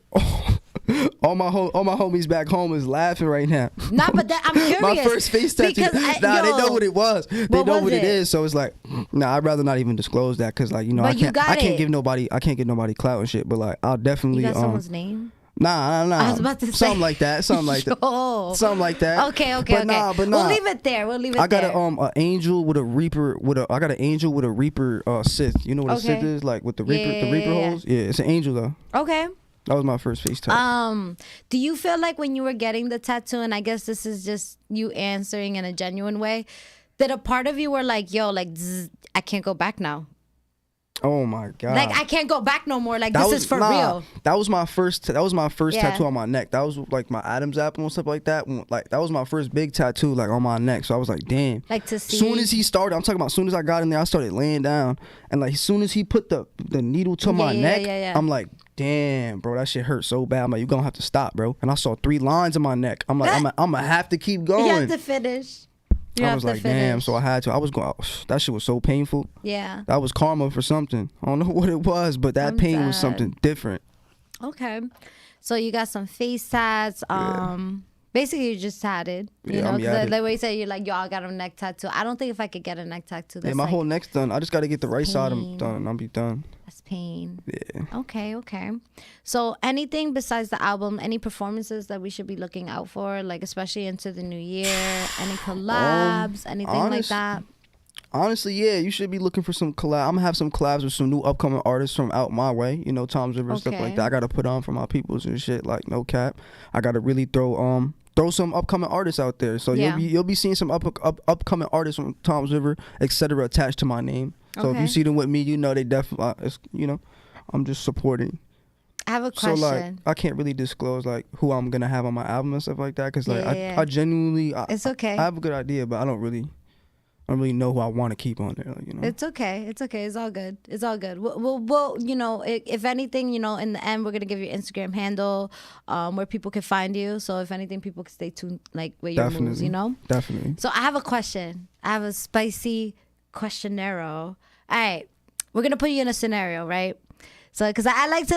my homies back home is laughing right now. Nah, but I'm curious. My first face tattoo. Because They know what it was. They know was what it it? is. So it's like, nah, I'd rather not even disclose that because, like, But you got I can't it. give nobody clout and shit. But like, I'll definitely You got someone's name? Nah. I was about to say something like that. Something like that. Yo. Something like that. Okay. But nah. We'll leave it there. I got an angel with a reaper I got an angel with a reaper Sith. You know what a Sith is? Like with the reaper Yeah. holes? Yeah, it's an angel though. Okay. That was my first face tattoo. Do you feel like when you were getting the tattoo, and I guess this is just you answering in a genuine way, that a part of you were like, yo, like, zzz, I can't go back now. Oh my God. Like, I can't go back no more. Like, That this was is for real. That was my first. That was my first Yeah. tattoo on my neck. That was like my Adam's apple and stuff like that. Like that was my first big tattoo, like on my neck. So I was like, damn. Like to see. Soon as he started, I'm talking about. Soon as I got in there, I started laying down, and like as soon as he put the needle to my neck, I'm like, damn, bro, that shit hurt so bad. I'm like, you gonna have to stop, bro. And I saw 3 lines in my neck. I'm like, I'm gonna have to keep going. You have to finish. I was like, damn. So I had to. I was going. That shit was so painful. Yeah. That was karma for something. I don't know what it was, but that pain was something different. Okay. So you got some face tats. Basically, you just tatted. You know, because the way you say you're like, yo, I got a neck tattoo. I don't think if I could get a neck tattoo. That's My like, whole neck's done. I just got to get the right side pain. done, and I'll be done. That's pain. Yeah. Okay. So anything besides the album, any performances that we should be looking out for, like especially into the new year? Any collabs, anything like that? Honestly, yeah, you should be looking for some collab. I'm gonna have some collabs with some new upcoming artists from out my way. You know, Tom's River and stuff like that. I gotta put on for my peoples and shit. Like no cap. I gotta really throw some upcoming artists out there. So you'll be seeing some upcoming artists from Tom's River, etc. attached to my name. So if you see them with me, you know they definitely. You know, I'm just supporting. I have a question. So like, I can't really disclose like who I'm gonna have on my album and stuff like that, cause like I genuinely, it's okay. I have a good idea, but I don't really know who I want to keep on there. Like, you know, it's okay. It's all good. We'll you know, if anything, you know, in the end, we're gonna give you Instagram handle, where people can find you. So if anything, people can stay tuned, like with your moves. You know, definitely. So I have a question. I have a spicy questionnaire. All right, we're gonna put you in a scenario, right? So, because I like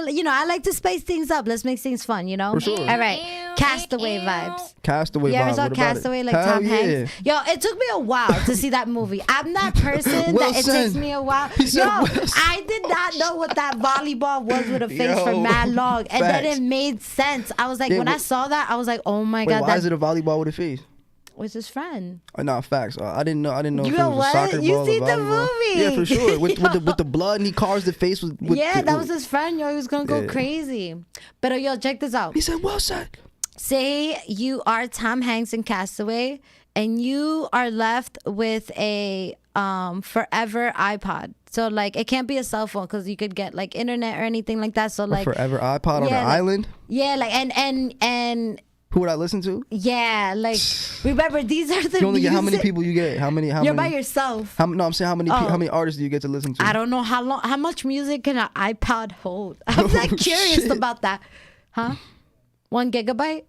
to spice things up. Let's make things fun, you know? For sure. All right. Castaway vibes. Castaway vibes. You ever saw Castaway, like Tom Hanks? Yo, it took me a while to see that movie. I'm that person that it takes me a while. Yo, I did not know what that volleyball was with a face for mad long. And then it made sense. I was like, when I saw that, I was like, oh my God. Why is it a volleyball with a face? Was his friend? Nah, facts. I didn't know. If You it know was what? a soccer You ball seen or the volleyball. movie? Yeah, for sure. With the blood, and he carves the face with. That was his friend. Yo, he was gonna go crazy. But yo, check this out. He said, "Well said." Say you are Tom Hanks in Castaway, and you are left with a forever iPod. So like, it can't be a cell phone because you could get like internet or anything like that. So like, forever iPod on an island. Yeah, like and. Who would I listen to? Yeah, like remember these are the. You only get how many people you get? How many? You're by yourself. No, I'm saying how many artists do you get to listen to? I don't know how much music can an iPod hold. I'm like curious about that. Huh? 1 gigabyte?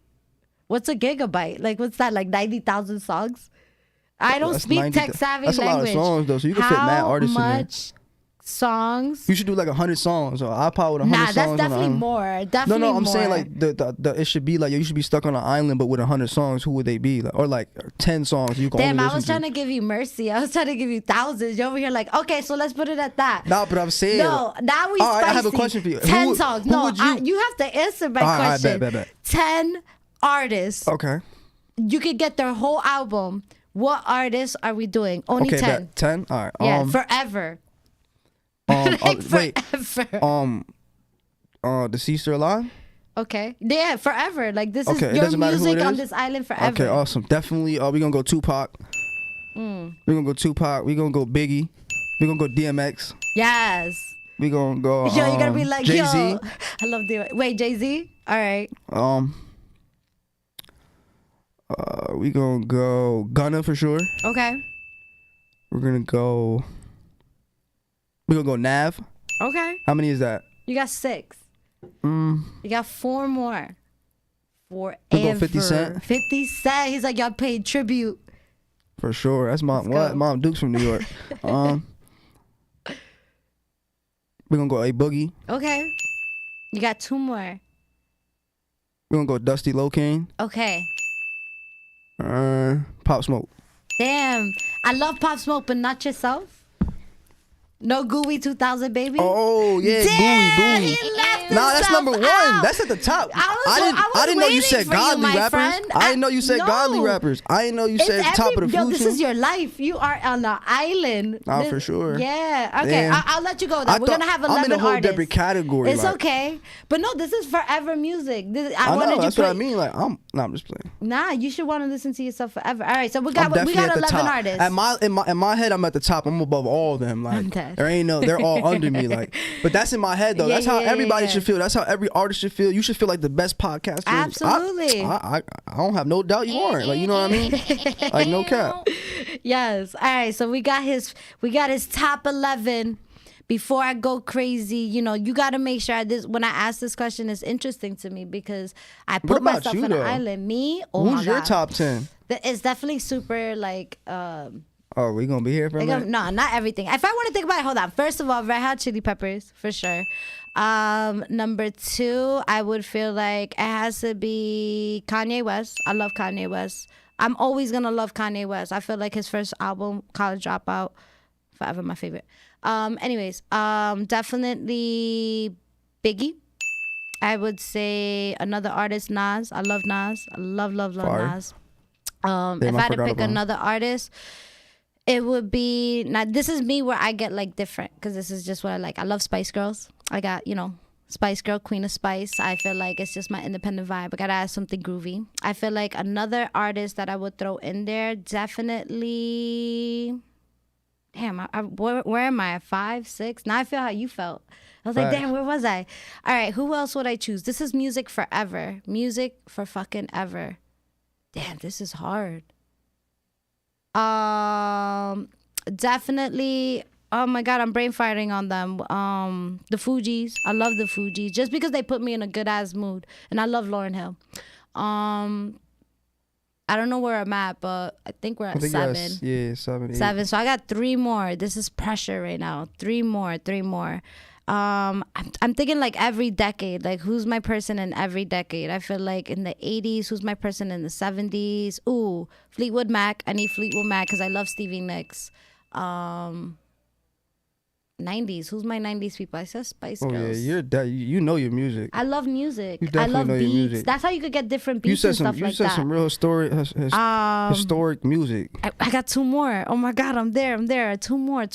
What's a gigabyte? Like what's that? Like 90,000 songs? I don't speak tech savvy language. That's a lot of songs though, so you can fit mad artists in there. How much songs? You should do like 100 songs or iPod with 100 songs. Nah, that's definitely more. Definitely No, I'm more. saying like the it should be like you should be stuck on an island, but with 100 songs. Who would they be? Like, or like 10 songs you can only listen I was trying to give you mercy. I was trying to give you thousands. You're over here like, okay, so let's put it at that. No, but I'm saying. No, now we. All right, I have a question for you. 10 songs. No, you have to answer my question. All right, bet. 10 artists. Okay. You could get their whole album. What artists are we doing? Only 10. Bet. 10. All right. Yeah, forever. Wait. Forever. Deceased or alive? Okay. Yeah, forever. Like this is it your doesn't matter who music it on is? this island forever. Okay, awesome. Definitely. We're gonna go Tupac. We're gonna go Tupac. We're gonna go Biggie. We're gonna go DMX. Yes. We're gonna go. Yo, you gotta be like, Jay-Z. yo. I love DMX. Wait, Jay-Z? All right. We gonna go Gunna for sure. Okay. We're gonna go Nav. Okay. How many is that? You got 6. You got 4 more. Forever. We go 50 Cent. 50 Cent. He's like, y'all paid tribute. For sure. That's Mom Duke's from New York. We're gonna go A Boogie. Okay. You got 2 more. We're gonna go Dusty Locane. Okay. Pop Smoke. Damn. I love Pop Smoke, but not yourself. No Guuwee 2000, baby. Oh yeah, Damn, Guuwee. he left Nah, that's himself number one. out. That's at the top. I didn't know you waiting said for you, godly my rappers. friend. I didn't know you said No. godly rappers. I didn't know you said top of the Yo, food this chain. is your life. You are on the island. Nah, for sure. Yeah. Okay, Damn. I'll let you go with that. We're gonna have 11 I'm in a whole artists. different category. It's like, okay, but no, this is forever music. I wanted know. you That's put, what I mean. Like I'm just playing. Nah, you should want to listen to yourself forever. All right, so we I'm got definitely at the 11 top. artists. In my head, I'm at the top. I'm above all of them. Like dead. there ain't no, they're all under me. Like, but that's in my head though. Yeah, That's how yeah, everybody yeah. should feel. That's how every artist should feel. You should feel like the best podcaster. Absolutely. I don't have no doubt you aren't. Like you know what I mean? Like no cap. Yes. All right. So we got his top 11. Before I go crazy, you got to make sure when I ask this question, it's interesting to me because I put about myself you, in an though? island. Me? Oh my God. Who's your top 10? It's definitely super like. Oh, we gonna be here for a minute? No, not everything. If I want to think about it, hold on. First of all, Red Hot Chili Peppers for sure. Number 2, I would feel like it has to be Kanye West. I love Kanye West. I'm always gonna love Kanye West. I feel like his first album, College Dropout, forever my favorite. Definitely Biggie. I would say another artist, Nas. I love Nas. I love Fire. Nas. If I had to pick another artist, it would be, now this is me where I get like different because this is just what I like. I love Spice Girls. I got, Spice Girl, Queen of Spice. I feel like it's just my independent vibe. I gotta add something groovy. I feel like another artist that I would throw in there, definitely, damn, where am I? 5, 6? Now I feel how you felt. I was like, damn, where was I? All right, who else would I choose? This is music forever. Music for fucking ever. Damn, this is hard. Definitely. Oh my God, I'm brain fighting on them. The Fugees. I love the Fugees just because they put me in a good ass mood, and I love Lauryn Hill. I don't know where I'm at, but I think we're at 7. Yeah, 7, 8. 7. So I got 3 more. This is pressure right now. 3 more. I'm thinking like every decade. Like who's my person in every decade? I feel like in the 80s, who's my person in the 70s? Ooh, Fleetwood Mac. I need Fleetwood Mac because I love Stevie Nicks. 90s. Who's my 90s people? I said Spice Girls. Oh yeah, you know your music. I love music. You I definitely love know your beats. music. That's how you could get different beats and stuff like that. You said some real historic music. I got 2 more. Oh my God, I'm there. 2 more.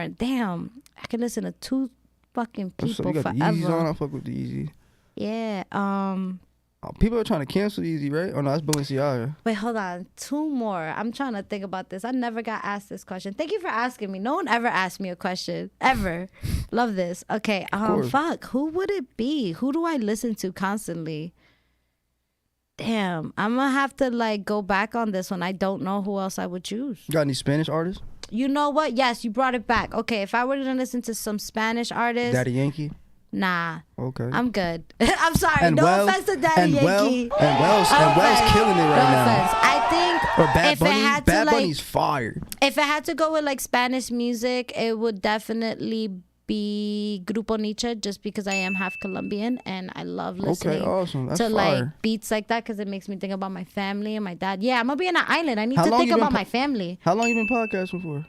Damn, I can listen to 2 fucking people So you got forever. the Yeezys on. I fuck with the Yeezy. Yeah. People are trying to cancel Yeezy, right? Oh no, that's Balenciaga. Wait, hold on. 2 more. I'm trying to think about this. I never got asked this question. Thank you for asking me. No one ever asked me a question ever. Love this. Okay. Fuck. Who would it be? Who do I listen to constantly? Damn. I'm gonna have to like go back on this one. I don't know who else I would choose. You got any Spanish artists? You know what? Yes, you brought it back. Okay, if I were to listen to some Spanish artists, Daddy Yankee. nah. Okay. I'm good. I'm sorry. And no Well- offense to Daddy and Yankee. Wells killing it right no now. offense. I think Or Bad if Bunny. it had Bad to Bunny's fire. if it had to go with like Spanish music, it would definitely be Grupo Nietzsche, just because I am half Colombian and I love listening awesome. That's to fire. like beats like that because it makes me think about my family and my dad. Yeah, I'm gonna be in an island. I need How to long think you been about my family. How long you been podcasting for?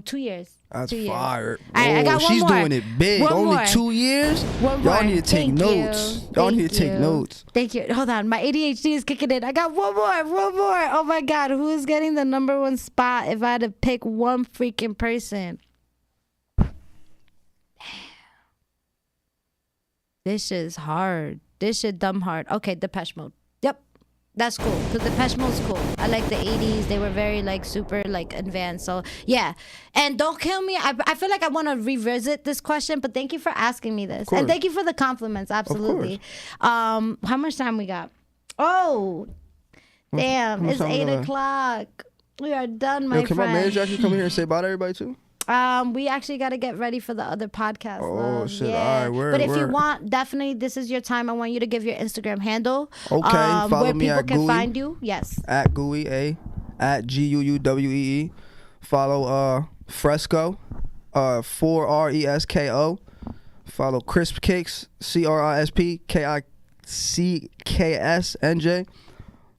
2 years. That's 2 years. fire. All right, I got one she's more. doing it big. One Only more. 2 years? One Y'all more. need to take Thank notes. you. Y'all need Thank to take you. notes. Thank you. Hold on. My ADHD is kicking in. I got one more. Oh my God. Who is getting the number 1 spot if I had to pick one freaking person? This is hard. This shit dumb hard. Okay, Depeche Mode. Yep. That's cool because Depeche Mode's cool. I like the 80s. They were very like super like advanced. So yeah. And don't kill me. I feel like I want to revisit this question, but thank you for asking me this. And thank you for the compliments. Absolutely. How much time we got? Oh, damn. much It's time we 8 got? o'clock. We are done, my Can my friend. manager actually come here and say bye to everybody too? We actually got to get ready for the other podcast. Oh, love. shit. Yeah. All right, word, but if you word. want, definitely, this is your time. I want you to give your Instagram handle. Okay, follow where me people at can Guuwee. find you. Yes. At Guuwee, at Guuwee. Follow Fresco, FORESKO. Follow Crisp Kicks, CRISPKICKSNJ.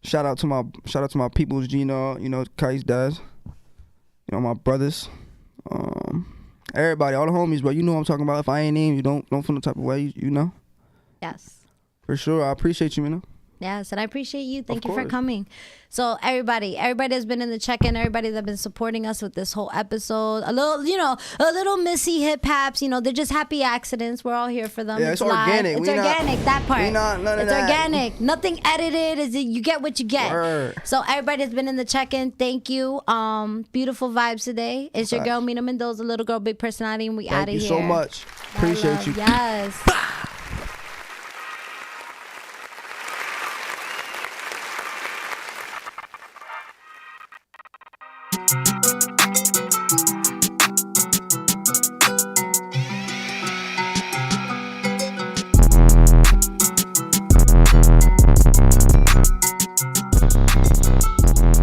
Shout out to my peoples, Gino, Kais Daz, my brothers. Everybody, all the homies, bro. You know what I'm talking about. If I ain't named you, don't feel no type of way. You know. Yes. For sure. I appreciate you, Mina. Yes, and I appreciate you. Thank you for course. coming. So everybody that's been in the check-in, everybody that's been supporting us with this whole episode, a little missy hip haps, they're just happy accidents. We're all here for them. Yeah, it's live. organic. It's organic. That part. We not none of it's that. organic. Nothing edited. You get what you get. Word. So everybody that's been in the check-in, thank you. Beautiful vibes today. It's your girl Mina Mendoza, little girl, big personality, and we out of here. Thank you so much. Appreciate you. Yes.